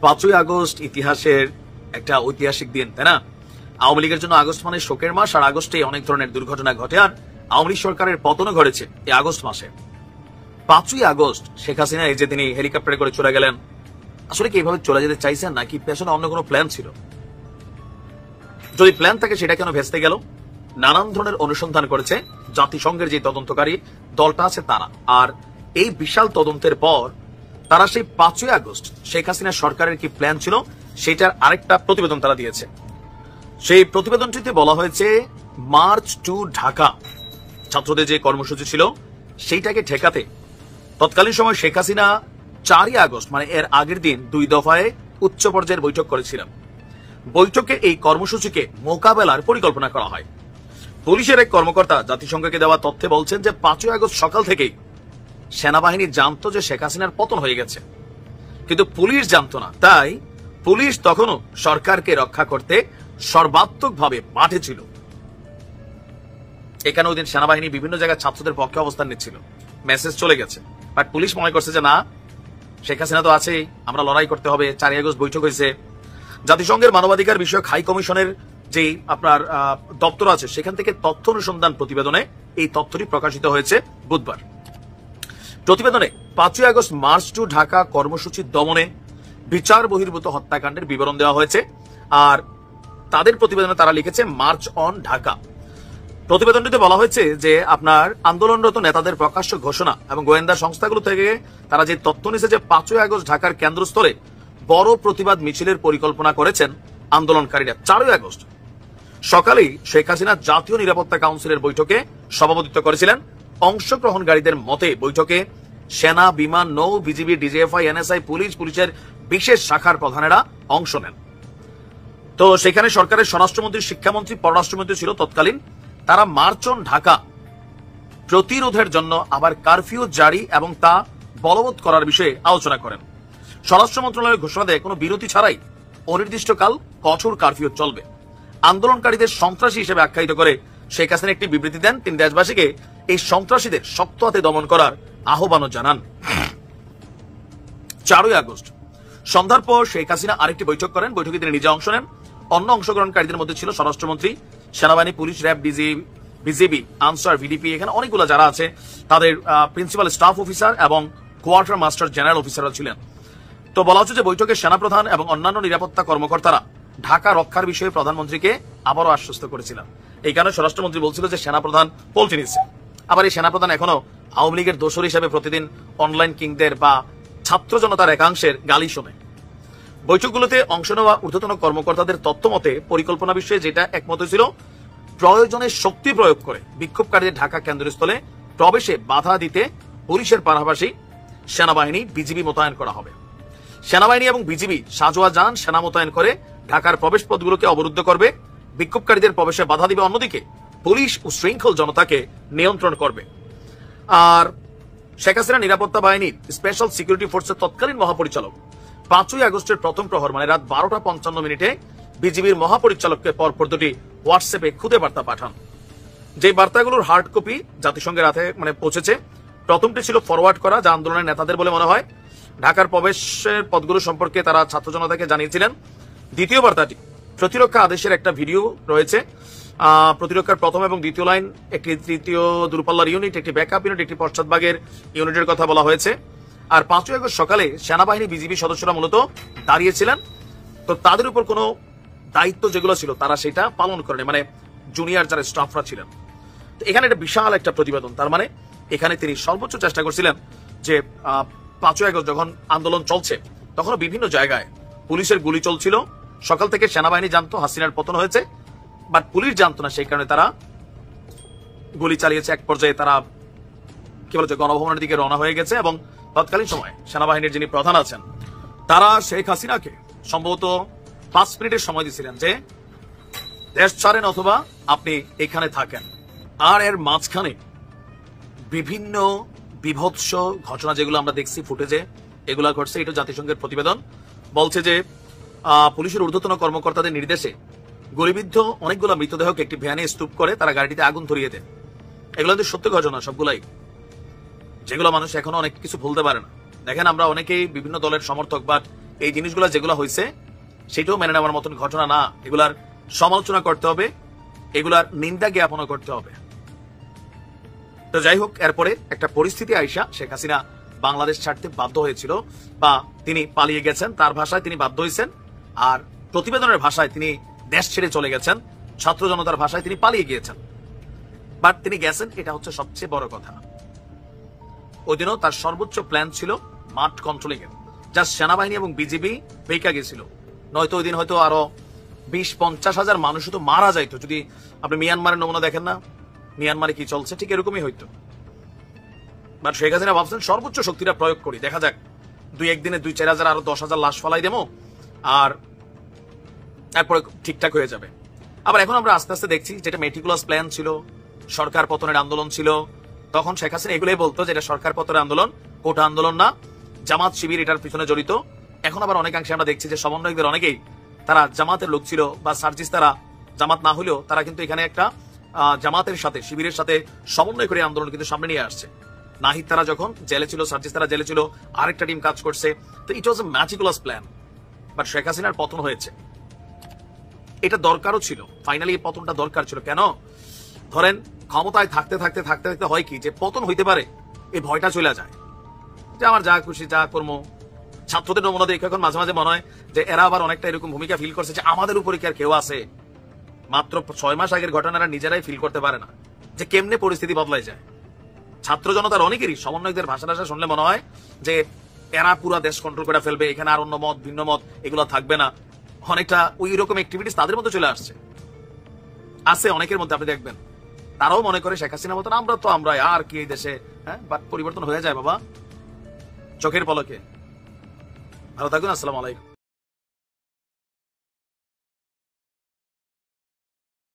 5ই August ইতিহাসের একটা ঐতিহাসিক দিন, তাই না? আওয়ামী লীগের জন্য আগস্ট মানে শোকের মাস, আর আগস্টে অনেক ধরনের দুর্ঘটনা ঘটে, আর আওয়ামী লীগ সরকারের পতনও ঘটেছে এই আগস্ট মাসে। 5ই আগস্ট শেখ হাসিনা এই যে তিনি হেলিকপ্টারে করে চলে গেলেন, আসলে কি এইভাবে চলে যেতে চাইছেন নাকি পেছনে অন্য কোনো প্ল্যান ছিল? যদি প্ল্যান থাকে সেটা কেন ভেস্তে গেল? নানান ধরনের অনুসন্ধান করেছে জাতিসংঘের যে তদন্তকারী দলটা আছে তারা, আর এই বিশাল তদন্তের পর তারা সেই 5ই আগস্ট শেখ হাসিনা সরকারের কি প্ল্যান ছিল সেটার আরেকটা প্রতিবেদন তারা দিয়েছে। সেই প্রতিবেদনটিতে বলা হয়েছে মার্চ টু ঢাকা, ছাত্রদের যে কর্মসূচি ছিল সেইটাকে ঠেকাতে তৎকালীন সময় শেখ হাসিনা 4ই আগস্ট মানে এর আগের দিন 2 দফায় উচ্চ পর্যায়ের বৈঠক করেছিলেন। বৈঠকে এই কর্মসূচিকে মোকাবেলার পরিকল্পনা করা হয়। পুলিশের এক কর্মকর্তা জাতিসংঘকে দেওয়া তথ্যে বলছেন যে 5ই আগস্ট সকাল থেকেই সেনাবাহিনী জানতো যে শেখ হাসিনার পতন হয়ে গেছে, কিন্তু পুলিশ জানতো না। তাই পুলিশ তখনও সরকারকে রক্ষা করতে সর্বাত্মকভাবে মাঠে ছিল। এখানে ওই দিন সেনাবাহিনী বিভিন্ন জায়গায় ছাত্রদের পক্ষে অবস্থান নিচ্ছিল, মেসেজ চলে গেছে, বাট পুলিশ মনে করছে যে না, শেখ হাসিনা তো আছেই, আমরা লড়াই করতে হবে। 4ই আগস্ট বৈঠক হয়েছে, জাতিসংঘের মানবাধিকার বিষয়ক হাই কমিশনের যে আপনার দপ্তর আছে সেখান থেকে তথ্য অনুসন্ধান প্রতিবেদনে এই তথ্যটি প্রকাশিত হয়েছে বুধবার। প্রতিবেদনে 5ই আগস্ট মার্চ টু ঢাকা কর্মসূচি দমনে বিচার বহির্ভূত হত্যাকাণ্ডের বিবরণ দেওয়া হয়েছে, আর তাদের প্রতিবেদনে তারা লিখেছে মার্চ অন ঢাকা। প্রতিবেদনটিতে বলা হয়েছে যে আপনার আন্দোলনরত নেতাদের প্রকাশ্য ঘোষণা এবং গোয়েন্দা সংস্থাগুলো থেকে তারা যে তথ্য নিয়েছে যে 5ই আগস্ট ঢাকার কেন্দ্রস্থলে বড় প্রতিবাদ মিছিলের পরিকল্পনা করেছেন আন্দোলনকারীরা। 4ই আগস্ট সকালেই শেখ হাসিনা জাতীয় নিরাপত্তা কাউন্সিলের বৈঠকে সভাপতিত্ব করেছিলেন। অংশগ্রহণকারীদের মতে বৈঠকে সেনা, বিমান, নৌ, বিজিবি, ডিজিএফআই, এনএসআই, পুলিশের বিশেষ শাখার প্রধানেরা অংশ নেন। তো সেখানে সরকারের স্বরাষ্ট্রমন্ত্রী, শিক্ষামন্ত্রী, পররাষ্ট্রমন্ত্রী ছিল তৎকালীন। তারা মার্চ অন ঢাকা প্রতিরোধের জন্য আবার কারফিউ জারি এবং তা বলবৎ করার বিষয়ে আলোচনা করেন। স্বরাষ্ট্র মন্ত্রণালয়ের ঘোষণা দেয় কোনো বিরতি ছাড়াই অনির্দিষ্টকাল কঠোর কারফিউ চলবে। আন্দোলনকারীদের সন্ত্রাসী হিসেবে আখ্যায়িত করে শেখ হাসিনা একটি বিবৃতি দেন। তিনি দেশবাসীকে এই সন্ত্রাসীদের শক্ত হাতে দমন করার আহ্বানও জানান। 4ই আগস্ট সন্ধ্যার পর শেখ হাসিনা আরেকটি বৈঠক করেন। বৈঠকে তিনি নিজে অংশ নেন। অন্য অংশগ্রহণকারীদের মধ্যে ছিল স্বরাষ্ট্রমন্ত্রী, সেনাবাহিনী, police, RAB, BGB, answer, VDP, এখানে অনেকগুলো যারা আছে তাদের প্রিন্সিপাল স্টাফ অফিসার এবং কোয়ার্টার মাস্টার জেনারেল অফিসাররা ছিলেন। তো বলা হচ্ছে যে বৈঠকে সেনাপ্রধান এবং অন্যান্য নিরাপত্তা কর্মকর্তারা ঢাকা রক্ষার বিষয়ে প্রধানমন্ত্রীকে আবারও আশ্বস্ত করেছিলেন। এই কারণে স্বরাষ্ট্রমন্ত্রী বলছিল যে সেনাপ্রধান পল্টি নিচ্ছে। আবার এই সেনাপ্রধান এখনো আওয়ামী লীগের দোসর হিসেবে প্রতিদিন অনলাইন কিংদের বা ছাত্র জনতার একাংশের গালি শোনে। বৈঠকগুলোতে অংশ নেওয়া ঊর্ধ্বতন কর্মকর্তাদের তথ্য মতে পরিকল্পনা বিষয়ে যেটা একমত ছিল, প্রয়োজনে শক্তি প্রয়োগ করে বিক্ষোভকারীদের ঢাকা কেন্দ্রস্থলে প্রবেশে বাধা দিতে পুলিশের পাশাপাশি সেনাবাহিনী, বিজিবি মোতায়েন করা হবে। সেনাবাহিনী এবং বিজিবি সাজোয়া যান সেনা মোতায়েন করে ঢাকার প্রবেশ পথগুলোকে অবরুদ্ধ করবে, বিক্ষোভকারীদের প্রবেশে বাধা দিবে। অন্যদিকে পুলিশ ও শৃঙ্খল জনতাকে নিয়ন্ত্রণ করবে। আর শেখ হাসিনা নিরাপত্তা বাহিনীর স্পেশাল সিকিউরিটি ফোর্সের তৎকালীন মহাপরিচালক 5ই আগস্টের প্রথম প্রহর মানে রাত 12টা 55 বিজিবির মহাপরিচালককে পরপর দুটি হোয়াটসঅ্যাপে খুদে বার্তা পাঠান। যে বার্তাগুলোর হার্ড কপি জাতিসংঘের হাতে পৌঁছেছে। প্রথমটি ছিল ফরওয়ার্ড করা, যা আন্দোলনের নেতাদের বলে মনে হয়। ঢাকার প্রবেশের পথগুলো সম্পর্কে তারা ছাত্র জনতাকে জানিয়েছিলেন। দ্বিতীয় বার্তাটি প্রতিরক্ষা আদেশের একটা ভিডিও রয়েছে। প্রতিরক্ষার প্রথম এবং দ্বিতীয় লাইন, একটি তৃতীয় দূরপাল্লার ইউনিট, একটি ব্যাকআপ ইউনিট, একটি পশ্চাৎভাগের ইউনিটের কথা বলা হয়েছে। আর 5ই আগস্ট সকালে সেনাবাহিনী, বিজিবি সদস্যরা মূলত দাঁড়িয়েছিলেন। তো তাদের উপর কোনো দায়িত্ব যেগুলো ছিল তারা সেটা পালন করেনি, মানে জুনিয়র যারা স্টাফরা ছিলেন। তো এখানে একটা বিশাল একটা প্রতিবেদন। তার মানে এখানে তিনি সর্বোচ্চ চেষ্টা করছিলেন যে 5ই আগস্ট যখন আন্দোলন চলছে তখনও বিভিন্ন জায়গায় পুলিশের গুলি চলছিল। সকাল থেকে সেনাবাহিনী জানতো হাসিনার পতন হয়েছে, বাট পুলিশ জানতো না, সেই কারণে তারা গুলি চালিয়েছে। এক পর্যায়ে তারা কি বলছে গণভবনের দিকে রওনা হয়ে গেছে এবং তৎকালীন সময় সেনাবাহিনীর যিনি প্রধান আছেন তারা শেখ হাসিনাকে সম্ভবত 5 মিনিটের সময় দিয়েছিলেন যে দেশ ছাড়েন অথবা আপনি এখানে থাকেন। আর এর মাঝখানে বিভিন্ন বিভৎস ঘটনা যেগুলো আমরা দেখছি ফুটেজে, এগুলা ঘটছে। এটা জাতিসংঘের প্রতিবেদন বলছে যে পুলিশের ঊর্ধ্বতন কর্মকর্তাদের নির্দেশে গুলিবিদ্ধ অনেকগুলো মৃতদেহকে একটি ভ্যানে স্তূপ করে তারা গাড়িতে আগুন ধরিয়ে দেন। এগুলো কিন্তু সত্য ঘটনা সবগুলাই, যেগুলো মানুষ এখনো অনেক কিছু ভুলতে পারে না। দেখেন, আমরা অনেকেই বিভিন্ন দলের সমর্থক, বাট এই জিনিসগুলো যেগুলো হয়েছে সেটাও মেনে নেওয়ার মতন ঘটনা না। এগুলার সমালোচনা করতে হবে, এগুলার নিন্দা জ্ঞাপন করতে হবে। তো যাই হোক, এরপরে একটা পরিস্থিতি আইসা শেখ হাসিনা বাংলাদেশ ছাড়তে বাধ্য হয়েছিল, বা তিনি পালিয়ে গেছেন, তার ভাষায় তিনি বাধ্য হয়েছেন। আর প্রতিবেদনের ভাষায় তিনি দেশ ছেড়ে চলে গেছেন, ছাত্র জনতার ভাষায় তিনি পালিয়ে গিয়েছেন। বাট তিনি গেছেন, এটা হচ্ছে সবচেয়ে বড় কথা। ওই দিনও তার সর্বোচ্চ প্ল্যান ছিল মাঠ কন্ট্রোলিং এর, যা সেনাবাহিনী এবং বিজিবি বেকা গেছিল। নয়তো ওই দিন হয়তো আরো 20-50 হাজার মানুষ তো মারা যাইতো। যদি আপনি মিয়ানমারের নমুনা দেখেন না, মিয়ানমারে কি চলছে, ঠিক এরকমই হইতো। বাট শেখ হাসিনা ভাবছেন সর্বোচ্চ শক্তিটা প্রয়োগ করি, দেখা যাক 2-1 দিনে 2-4 হাজার আরো 10 হাজার লাশ ফলাই দেবো, আর তারপরে ঠিকঠাক হয়ে যাবে। আবার এখন আমরা আস্তে আস্তে দেখছি যেটা মেটিকুলাস প্ল্যান ছিল, সরকার পতনের আন্দোলন ছিল, তখন শেখ হাসিনা এগুলোই বলতো যে এটা সরকার পতনের আন্দোলন, কোটা আন্দোলন না, জামাত শিবির এটার পিছনে জড়িত। এখন আবার অনেকাংশে আমরা দেখছি যে সমন্বয়কদের অনেকেই তারা জামাতের লোক ছিল, বা সার্জিস তারা জামাত না হলেও তারা কিন্তু এখানে একটা জামাতের সাথে, শিবিরের সাথে সমন্বয় করে আন্দোলন কিন্তু সামনে নিয়ে আসছে। নাহিদ তারা যখন জেলে ছিল, সার্জিস তারা জেলে ছিল, আরেকটা টিম কাজ করছে। তো ইট ওয়াজ এ ম্যাজিকুলাস প্ল্যান। বাট শেখ হাসিনার পতন হয়েছে, এটা দরকারও ছিল। ফাইনালি এই পতনটা দরকার ছিল। কেন? ধরেন ক্ষমতায় থাকতে থাকতে থাকতে থাকতে হয় কি, যে পতন হইতে পারে, এই ভয়টা চলে যায়, যে আমার যা খুশি যা কর্ম। ছাত্রদের নমুনা দেখে এখন মাঝে মাঝে মনে হয় যে এরা আবার অনেকটা এরকম ভূমিকা ফিল করছে যে আমাদের উপরে কি আর কেউ আছে। মাত্র 6 মাস আগের ঘটনারা নিজেরাই ফিল করতে পারে না যে কেমনে পরিস্থিতি বদলাই যায়। ছাত্র জনতার অনেকেরই সমন্বয়কদের ভাষা টাষা শুনলে মনে হয় যে এরা পুরা দেশ কন্ট্রোল করে ফেলবে, এখানে আর অন্য মত ভিন্ন মত এগুলো থাকবে না। অনেকটা ওই রকম অ্যাক্টিভিটিস তাদের মধ্যে চলে আসছে, আছে অনেকের মধ্যে। আপনি দেখবেন তারাও মনে করে শেখ হাসিনা মতন আমরা আর কি এই দেশে। হ্যাঁ, বাট পরিবর্তন হয়ে যায় বাবা, চোখের পলকে। ভালো থাকুন, আসসালামু আলাইকুম।